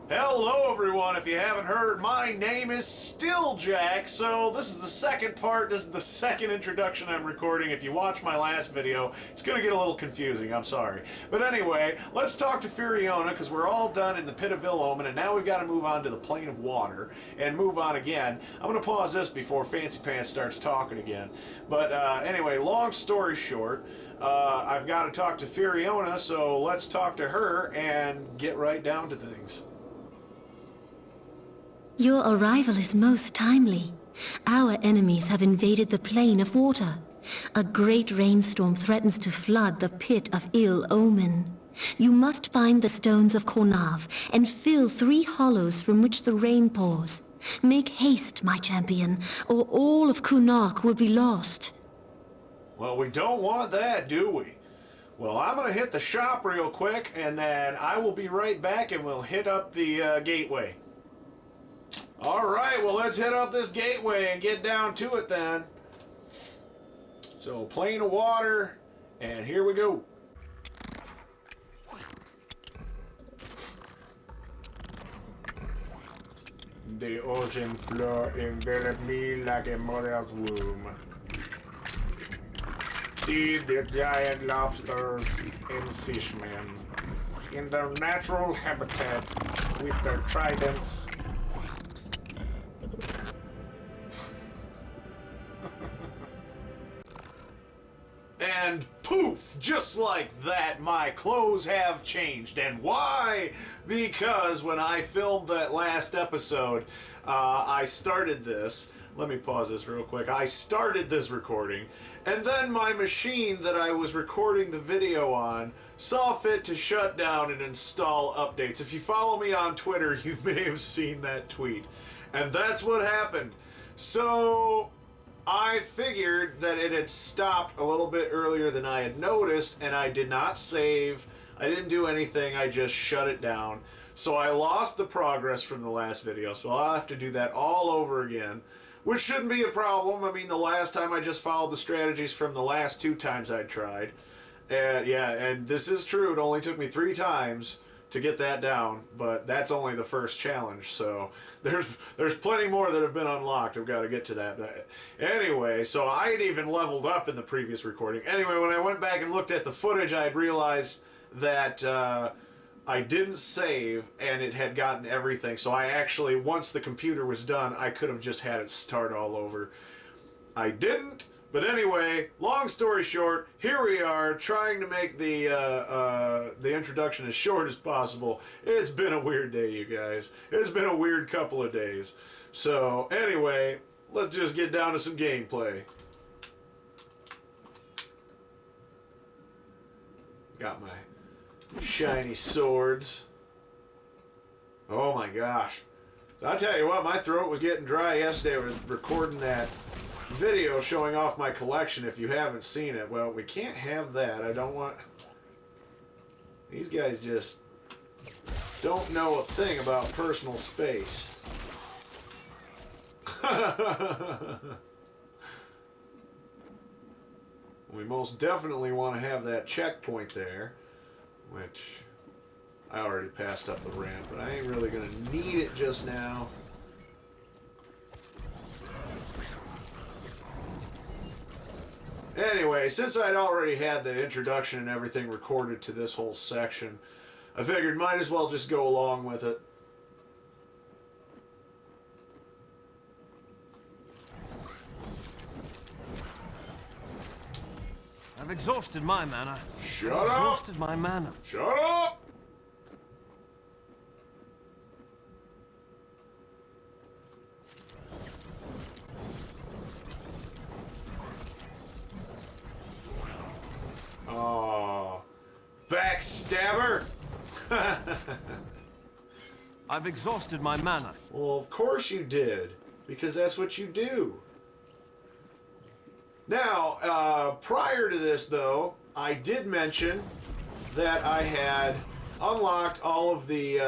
Hello everyone, if you haven't heard, my name is still Jack, so this is the second part, this is the second introduction I'm recording. If you watch my last video, it's going to get a little confusing, I'm sorry. But anyway, let's talk to Fiona, because we're all done in the Pit of Ill Omen, and now we've got to move on to the Plane of Water, and move on again. I'm going to pause this before Fancy Pants starts talking again. But anyway, long story short, I've got to talk to Fiona, so let's talk to her and get right down to things. Your arrival is most timely. Our enemies have invaded the Plane of Water. A great rainstorm threatens to flood the Pit of Ill Omen. You must find the stones of Cornav and fill 3 hollows from which the rain pours. Make haste, my champion, or all of Kunark will be lost. Well, we don't want that, do we? Well, I'm going to hit the shop real quick, and then I will be right back, and we'll hit up the gateway. Alright, well let's hit up this gateway and get down to it then. So, Plane of Water, and here we go. The ocean floor enveloped me like a mother's womb. See the giant lobsters and fishmen in their natural habitat with their tridents. And poof, just like that, my clothes have changed. And why? Because when I filmed that last episode, I started this. Let me pause this real quick. I started this recording, and then my machine that I was recording the video on saw fit to shut down and install updates. If you follow me on Twitter, you may have seen that tweet. And that's what happened. So I figured that it had stopped a little bit earlier than I had noticed, and I did not save. I didn't do anything. I just shut it down. So I lost the progress from the last video, so I'll have to do that all over again, which shouldn't be a problem. I mean, the last time I just followed the strategies from the last 2 times I tried. Yeah, and this is true. It only took me 3 times to get that down, but that's only the first challenge, so there's plenty more that have been unlocked. I've got to get to that. But anyway, so I had even leveled up in the previous recording. Anyway, when I went back and looked at the footage, I had realized that I didn't save, and it had gotten everything. So I actually, once the computer was done, I could have just had it start all over. I didn't. But anyway, long story short, here we are trying to make the introduction as short as possible. It's been a weird day, you guys. It's been a weird couple of days. So anyway, let's just get down to some gameplay. Got my shiny swords. Oh my gosh. So I tell you what, my throat was getting dry yesterday. I was recording that video showing off my collection. If you haven't seen it, well, we can't have that. I don't want... These guys just don't know a thing about personal space. We most definitely want to have that checkpoint there, which I already passed up the ramp, but I ain't really going to need it just now. Anyway, since I'd already had the introduction and everything recorded to this whole section, I figured might as well just go along with it. I've exhausted my mana. Shut up! Exhausted my mana. Shut up! Oh, backstabber! I've exhausted my mana. Well, of course you did, because that's what you do. Now, prior to this, though, I did mention that I had unlocked all of the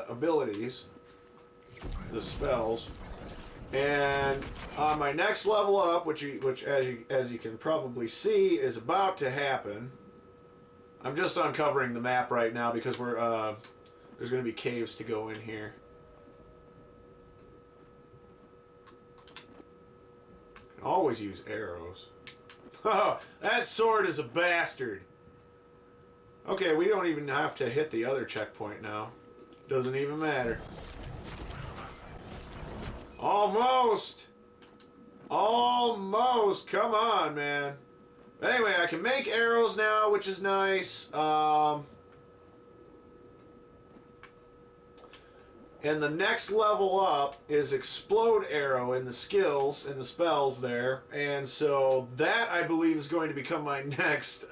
abilities, the spells. And on my next level up, which as you can probably see is about to happen, I'm just uncovering the map right now because we're there's going to be caves to go in here. Can always use arrows. Oh, that sword is a bastard. Okay, we don't even have to hit the other checkpoint now. Doesn't even matter. Almost. Almost. Come on, man. But anyway, I can make arrows now, which is nice. And the next level up is Explode Arrow in the skills, in the spells there. And so that, I believe, is going to become my next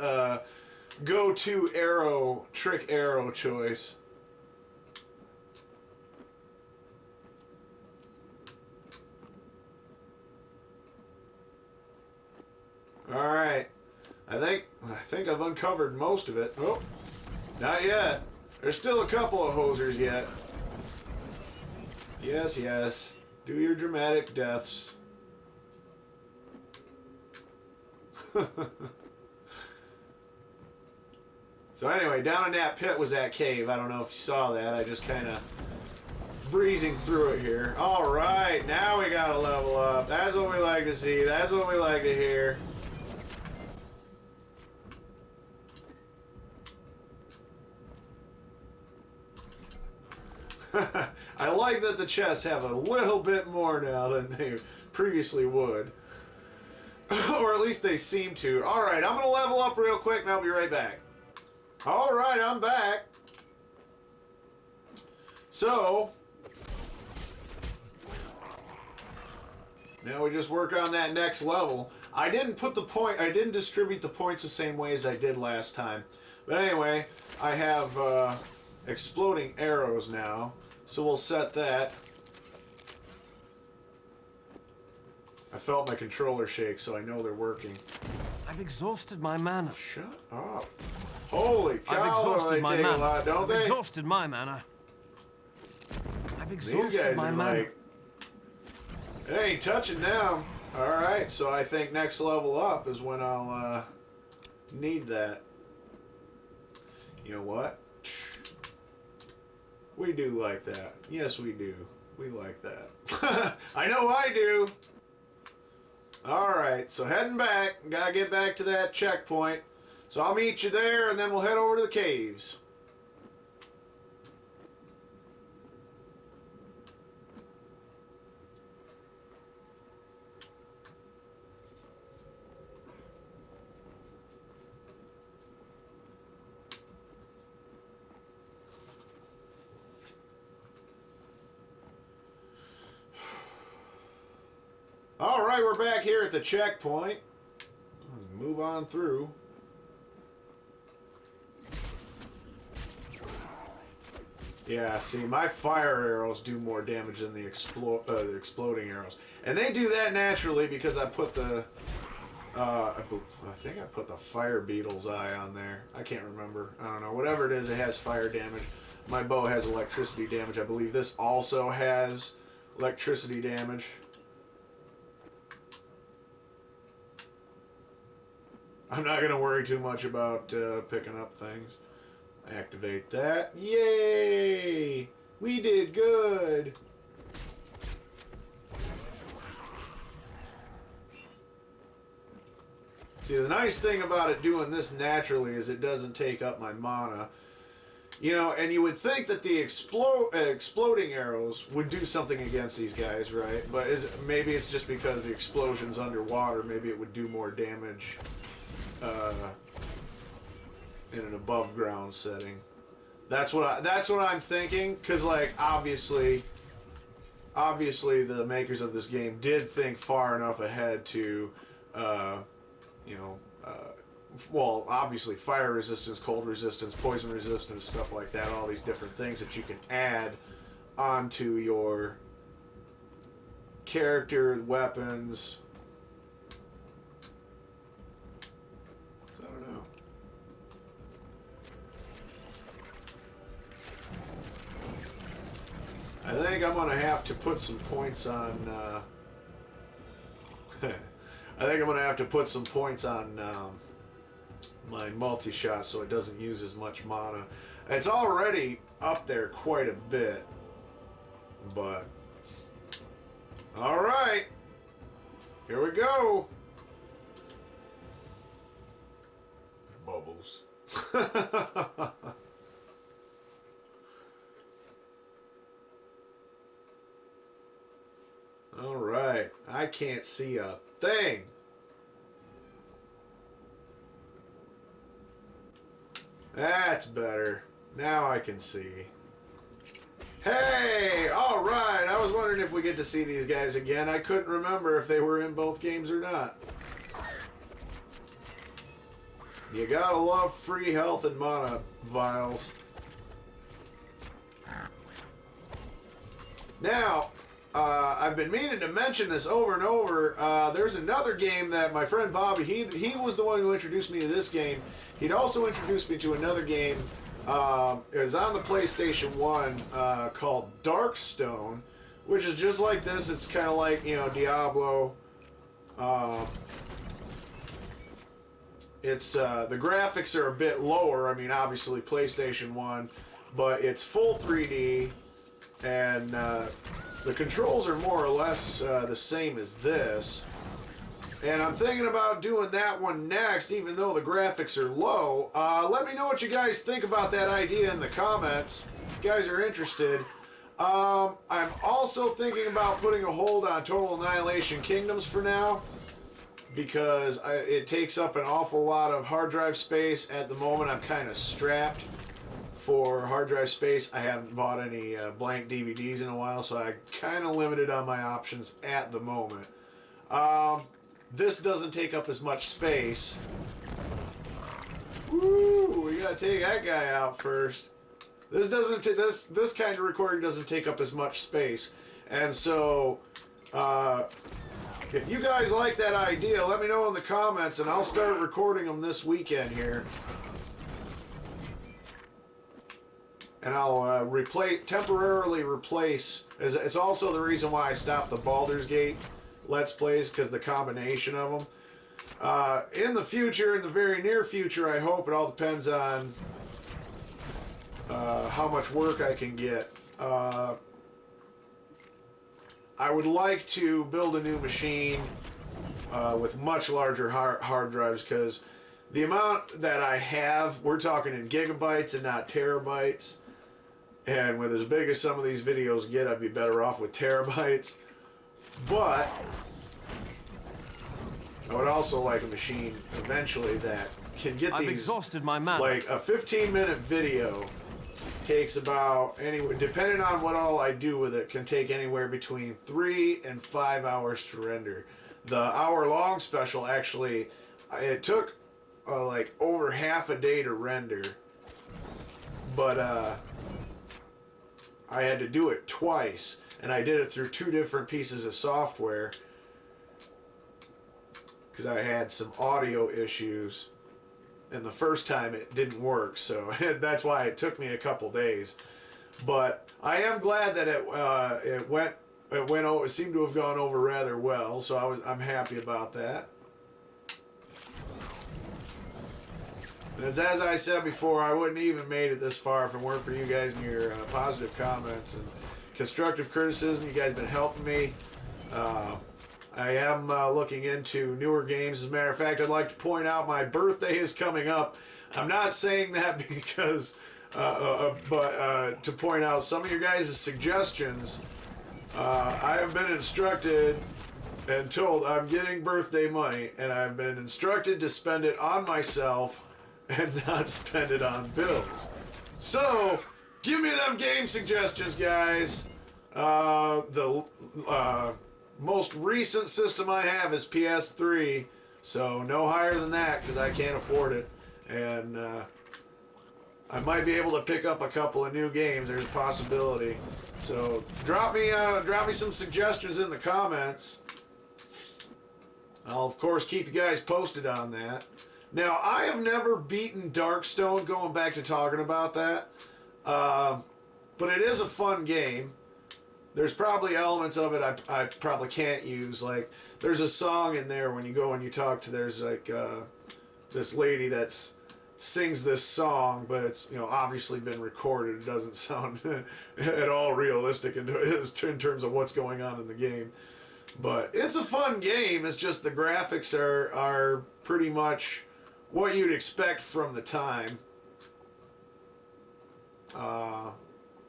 go-to arrow, trick arrow choice. Alright. I think I've uncovered most of it. Oh, not yet. There's still a couple of hosers yet. Yes, yes. Do your dramatic deaths. So anyway, down in that pit was that cave. I don't know if you saw that. I just kind of breezing through it here. All right, now we got to level up. That's what we like to see. That's what we like to hear. I like that the chests have a little bit more now than they previously would. Or at least they seem to. Alright, I'm going to level up real quick and I'll be right back. Alright, I'm back. So, now we just work on that next level. I didn't distribute the points the same way as I did last time. But anyway, I have exploding arrows now. So we'll set that. I felt my controller shake, so I know they're working. I've exhausted my mana. Shut up. Holy cow, I've exhausted my mana. A lot, don't they? I've exhausted my mana. I've exhausted These guys my are mana. like, it ain't touching now. Alright, so I think next level up is when I'll need that. You know what? We do like that. Yes, we do. We like that. I know I do. Alright, so heading back. Gotta get back to that checkpoint. So I'll meet you there, and then we'll head over to the caves. Alright, we're back here at the checkpoint. Let's move on through. Yeah, see, my fire arrows do more damage than the exploding arrows. And they do that naturally because I put the... I think I put the fire beetle's eye on there. I can't remember. I don't know. Whatever it is, it has fire damage. My bow has electricity damage. I believe this also has electricity damage. I'm not going to worry too much about picking up things. Activate that. Yay! We did good! See, the nice thing about it doing this naturally is it doesn't take up my mana. You know, and you would think that the exploding arrows would do something against these guys, right? But maybe it's just because the explosion's underwater. Maybe it would do more damage in an above ground setting. That's what I'm thinking, because like obviously the makers of this game did think far enough ahead to well, obviously fire resistance, cold resistance, poison resistance, stuff like that, all these different things that you can add onto your character, weapons. I think I'm gonna have to put some points on. I think I'm gonna have to put some points on my multi-shot so it doesn't use as much mana. It's already up there quite a bit, but all right, here we go. Bubbles. All right, I can't see a thing. That's better. Now I can see. Hey! Alright! I was wondering if we get to see these guys again. I couldn't remember if they were in both games or not. You gotta love free health and mana vials. Now, I've been meaning to mention this over and over. There's another game that my friend Bobby, he was the one who introduced me to this game. He'd also introduced me to another game. It was on the PlayStation 1 called Darkstone, which is just like this. It's kind of like, you know, Diablo. It's the graphics are a bit lower. I mean, obviously PlayStation 1, but it's full 3D, and the controls are more or less the same as this. And I'm thinking about doing that one next, even though the graphics are low. Let me know what you guys think about that idea in the comments, if you guys are interested. I'm also thinking about putting a hold on Total Annihilation Kingdoms for now, because it takes up an awful lot of hard drive space. At the moment, I'm kind of strapped for hard drive space. I haven't bought any blank DVDs in a while, so I'm kind of limited on my options at the moment. This doesn't take up as much space. Woo! We gotta take that guy out first. This doesn't. This kind of recording doesn't take up as much space, and so if you guys like that idea, let me know in the comments, and I'll start recording them this weekend here. And I'll temporarily replace. It's also the reason why I stopped the Baldur's Gate Let's Plays, because the combination of them. In the future, in the very near future, I hope, it all depends on how much work I can get. I would like to build a new machine with much larger hard drives, because the amount that I have, we're talking in gigabytes and not terabytes. And with as big as some of these videos get, I'd be better off with terabytes. But I would also like a machine eventually that can get these. I've exhausted my mana. Like a 15-minute video takes about, anyway, depending on what all I do with it, can take anywhere between 3 and 5 hours to render. The hour-long special, actually, it took like over half a day to render, but I had to do it twice, and I did it through 2 different pieces of software because I had some audio issues, and the first time it didn't work, so that's why it took me a couple days. But I am glad that it went over. It seemed to have gone over rather well, so I'm happy about that. And as I said before, I wouldn't even made it this far if it weren't for you guys and your positive comments and constructive criticism. You guys have been helping me. I am looking into newer games. As a matter of fact, I'd like to point out my birthday is coming up. I'm not saying that because, but to point out some of your guys' suggestions. I have been instructed and told I'm getting birthday money, and I've been instructed to spend it on myself and not spend it on bills. So, give me them game suggestions, guys. The most recent system I have is PS3, so no higher than that because I can't afford it. And I might be able to pick up a couple of new games. There's a possibility. So drop me some suggestions in the comments. I'll of course keep you guys posted on that. Now, I have never beaten Darkstone, going back to talking about that, but it is a fun game. There's probably elements of it I probably can't use. Like, there's a song in there when you go and you talk to, there's like this lady that's sings this song, but it's, you know, obviously been recorded. It doesn't sound at all realistic in terms of what's going on in the game. But it's a fun game. It's just the graphics are pretty much what you'd expect from the time.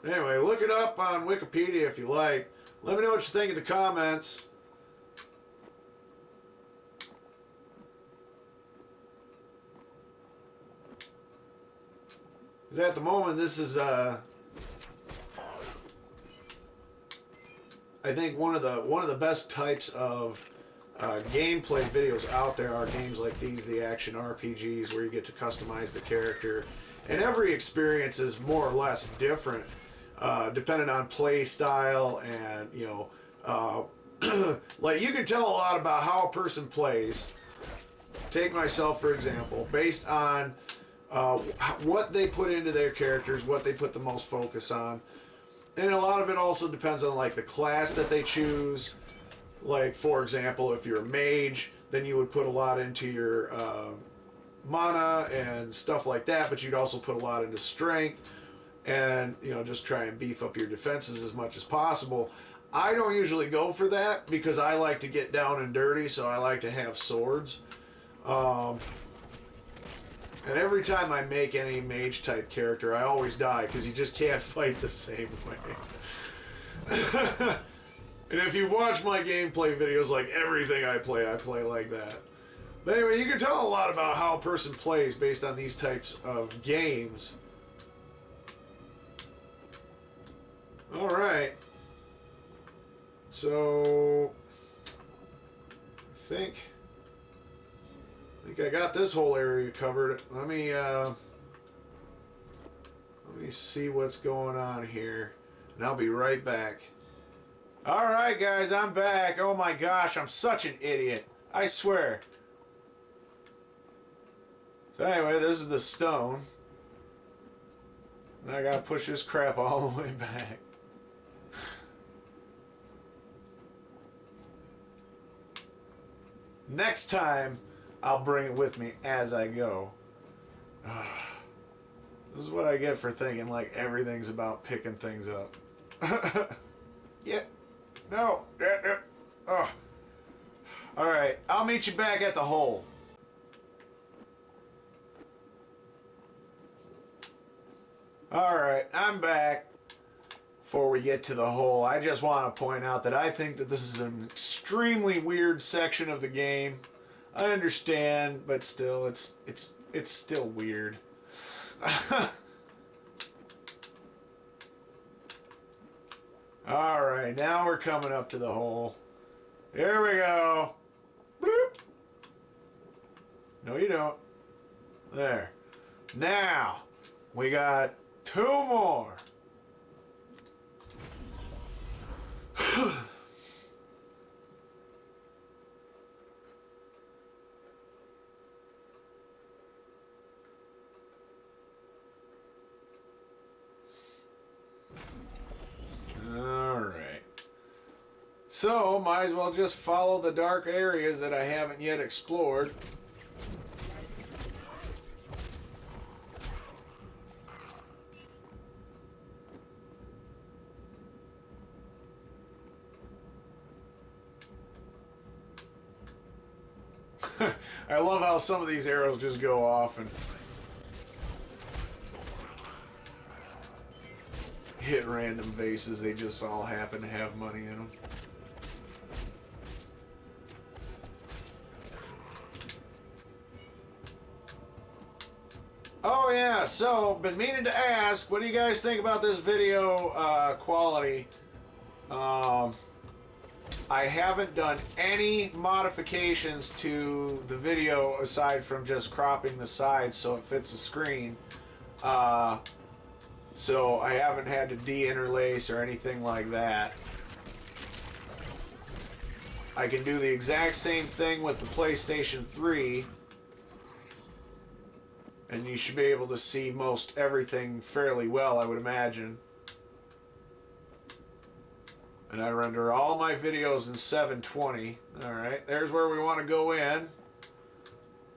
Anyway, look it up on Wikipedia if you like. Let me know what you think in the comments. Because at the moment, this is, I think one of the best types of gameplay videos out there are games like these, the action RPGs, where you get to customize the character. And every experience is more or less different, depending on play style and, you know, like you can tell a lot about how a person plays. Take myself, for example, based on what they put into their characters, what they put the most focus on. And a lot of it also depends on like the class that they choose. Like, for example, if you're a mage, then you would put a lot into your mana and stuff like that, but you'd also put a lot into strength and, you know, just try and beef up your defenses as much as possible. I don't usually go for that because I like to get down and dirty, so I like to have swords. And every time I make any mage type character, I always die because you just can't fight the same way. And if you've watched my gameplay videos, like everything I play like that. But anyway, you can tell a lot about how a person plays based on these types of games. Alright. So, I think I got this whole area covered. Let me see what's going on here, and I'll be right back. Alright guys, I'm back. Oh my gosh, I'm such an idiot. I swear. So anyway, this is the stone. And I gotta push this crap all the way back. Next time, I'll bring it with me as I go. This is what I get for thinking like everything's about picking things up. Yeah. No. Oh. Alright, I'll meet you back at the hole. Alright, I'm back. Before we get to the hole, I just want to point out that I think that this is an extremely weird section of the game. I understand, but still, it's still weird. Alright, now we're coming up to the hole. Here we go. Bloop. No, you don't. There. Now, we got 2 more. Alright. So, might as well just follow the dark areas that I haven't yet explored. I love how some of these arrows just go off and hit random vases. They just all happen to have money in them. Oh yeah, so been meaning to ask, what do you guys think about this video quality? I haven't done any modifications to the video aside from just cropping the sides so it fits the screen. So I haven't had to de-interlace or anything like that. I can do the exact same thing with the PlayStation 3. And you should be able to see most everything fairly well, I would imagine. And I render all my videos in 720. Alright, there's where we want to go in.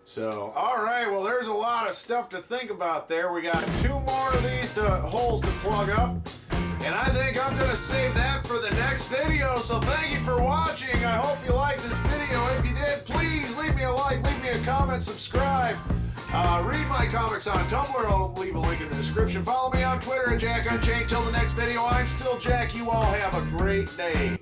So, alright, well there's a lot of stuff to think about there. We got 2 more of these holes to plug up. And I think I'm going to save that for the next video. So thank you for watching. I hope you liked this video. If you did, please leave me a like, leave me a comment, subscribe. Read my comics on Tumblr. I'll leave a link in the description. Follow me on Twitter at Jack Unchained. Till the next video, I'm still Jack. You all have a great day.